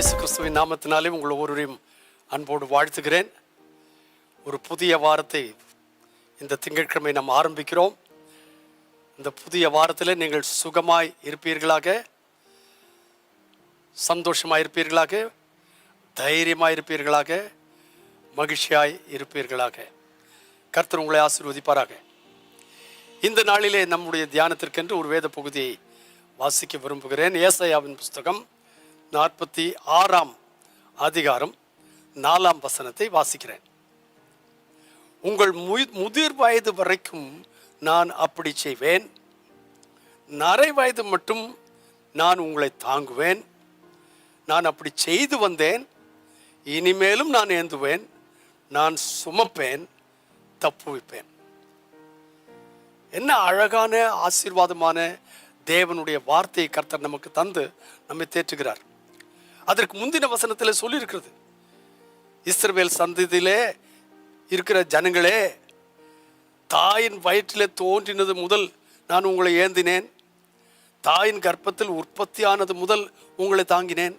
இயேசு கிறிஸ்துவின் நாமத்தினாலே உங்கள் ஒவ்வொருவரையும் அன்போடு வாழ்த்துகிறேன். ஒரு புதிய வாரத்தை இந்த திங்கட்கிழமை நாம் ஆரம்பிக்கிறோம். இந்த புதிய வாரத்தில் நீங்கள் சுகமாய் இருப்பீர்களாக, சந்தோஷமாய் இருப்பீர்களாக, தைரியமாய் இருப்பீர்களாக, மகிழ்ச்சியாய் இருப்பீர்களாக. கர்த்தர் உங்களை ஆசீர்வதிப்பாராக. இந்த நாளிலே நம்முடைய தியானத்திற்கென்று ஒரு வேத பகுதியை வாசிக்க விரும்புகிறேன். ஏசாயாவின் புஸ்தகம் 46 அதிகாரம் 4 வசனத்தை வாசிக்கிறேன். உங்கள் முதிர் வயது வரைக்கும் நான் அப்படி செய்வேன், நரை வயது மட்டும் நான் உங்களை தாங்குவேன். நான் அப்படி செய்து வந்தேன், இனிமேலும் நான் ஏந்துவேன். நான் சுமப்பேன், தப்புவிப்பேன். என்ன அழகான ஆசீர்வாதமான தேவனுடைய வார்த்தையை கர்த்தர் நமக்கு தந்து நம்மை தேற்றுகிறார். அதற்கு முந்தின வசனத்தில் சொல்லியிருக்கிறது, இஸ்ரவேல் சந்ததியிலே இருக்கிற ஜனங்களே, தாயின் வயிற்றிலே தோன்றினது முதல் நான் உங்களை ஏந்தினேன், தாயின் கர்ப்பத்தில் உற்பத்தியானது முதல் உங்களை தாங்கினேன்.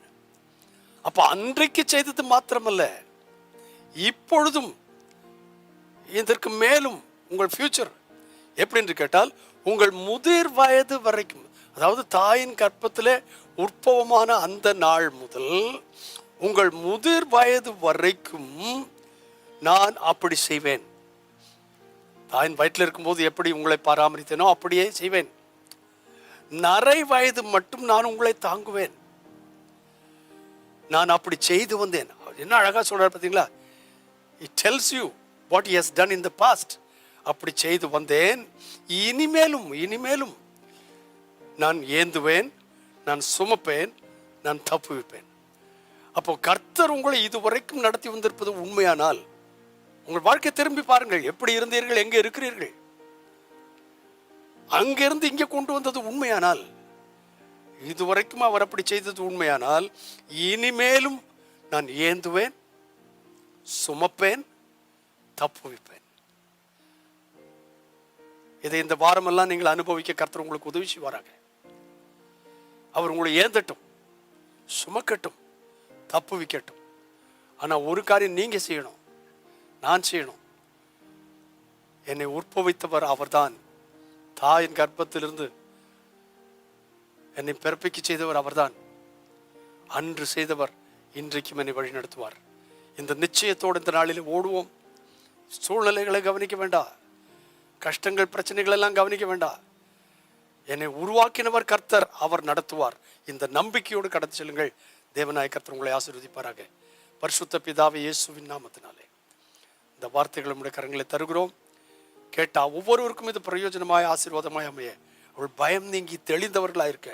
அப்போ அன்றைக்கு செய்தது மாத்திரமல்ல, இப்பொழுதும் இதற்கு மேலும் உங்கள் ஃபியூச்சர் எப்படி என்று கேட்டால், உங்கள் முதிர் வயது வரைக்கும், அதாவது தாயின் கர்ப்பத்தில் உற்பவமான அந்த நாள் முதல் உங்கள் முதிர் வயது வரைக்கும் நான் அப்படி செய்வேன். தாயின் வயிற்றில் இருக்கும்போது எப்படி உங்களை பராமரித்தேனோ அப்படியே செய்வேன். நரை வயது மட்டும் நான் உங்களை தாங்குவேன். நான் அப்படி செய்து வந்தேன். என்ன அழகா சொல்றாரு பார்த்தீங்களா? It tells you what he has done in the past. அப்படி செய்து வந்தேன், இனிமேலும் நான் ஏந்துவேன், நான் சுமப்பேன், நான் தப்புவிப்பேன். அப்போ கர்த்தர் உங்களை இதுவரைக்கும் நடத்தி வந்திருப்பது உண்மையானால், உங்கள் வாழ்க்கை திரும்பி பாருங்கள். எப்படி இருந்தீர்கள், எங்கே இருக்கிறீர்கள்? அங்கிருந்து இங்கே கொண்டு வந்தது உண்மையானால், இதுவரைக்கும் அவர் அப்படி செய்தது உண்மையானால், இனிமேலும் நான் ஏந்துவேன், சுமப்பேன், தப்புவிப்பேன். இதை இந்த வாரமெல்லாம் நீங்கள் அனுபவிக்க கர்த்தர் உங்களுக்கு உதவி செய்வாராங்க. அவர் உங்களை ஏந்தட்டும், சுமக்கட்டும், தப்புவிக்கட்டும். ஆனால் ஒரு காரியம் நீங்க செய்யணும், நான் செய்யணும். என்னை உற்பவித்தவர் அவர்தான். தாயின் கர்ப்பத்திலிருந்து என்னை பிறப்பிக்க செய்தவர் அவர்தான். அன்று செய்தவர் இன்றைக்கும் என்னை வழி நடத்துவார். இந்த நிச்சயத்தோடு இந்த நாளில் ஓடுவோம். சூழ்நிலைகளை கவனிக்க வேண்டாம், கஷ்டங்கள் பிரச்சனைகள் எல்லாம் கவனிக்க வேண்டாம். என்னை உருவாக்கினவர் கர்த்தர், அவர் நடத்துவார். இந்த நம்பிக்கையோடு கடந்து செல்லுங்கள். தேவனாய கர்த்தர் உங்களை ஆசீர்வதிப்பாராக. பரிசுத்த பிதாவே, இயேசுவின் நாமத்தினாலே இந்த வார்த்தைகளை நம்முடைய கரங்களை தருகிறோம். கேட்டா ஒவ்வொருவருக்கும் இது பிரயோஜனமாய் ஆசீர்வாதமாய் அமைய, அவள் பயம் நீங்கி தெளிந்தவர்களாயிருக்க,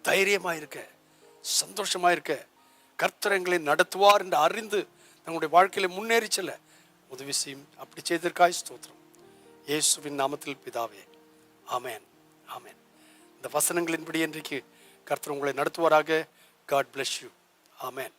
தைரியமாயிருக்க, சந்தோஷமாயிருக்க, கர்த்தர் எங்களை நடத்துவார் என்று அறிந்து தங்களுடைய வாழ்க்கையில முன்னேறி செல்ல உதவி செய்யும். அப்படி செய்ததற்காய் ஸ்தோத்திரம். இயேசுவின் நாமத்தில் பிதாவே, ஆமென், ஆமென். இந்த வசனங்களின்படி இன்றைக்கு கர்த்தர் உங்களை நடத்துவாராக. God bless you. ஆமென்.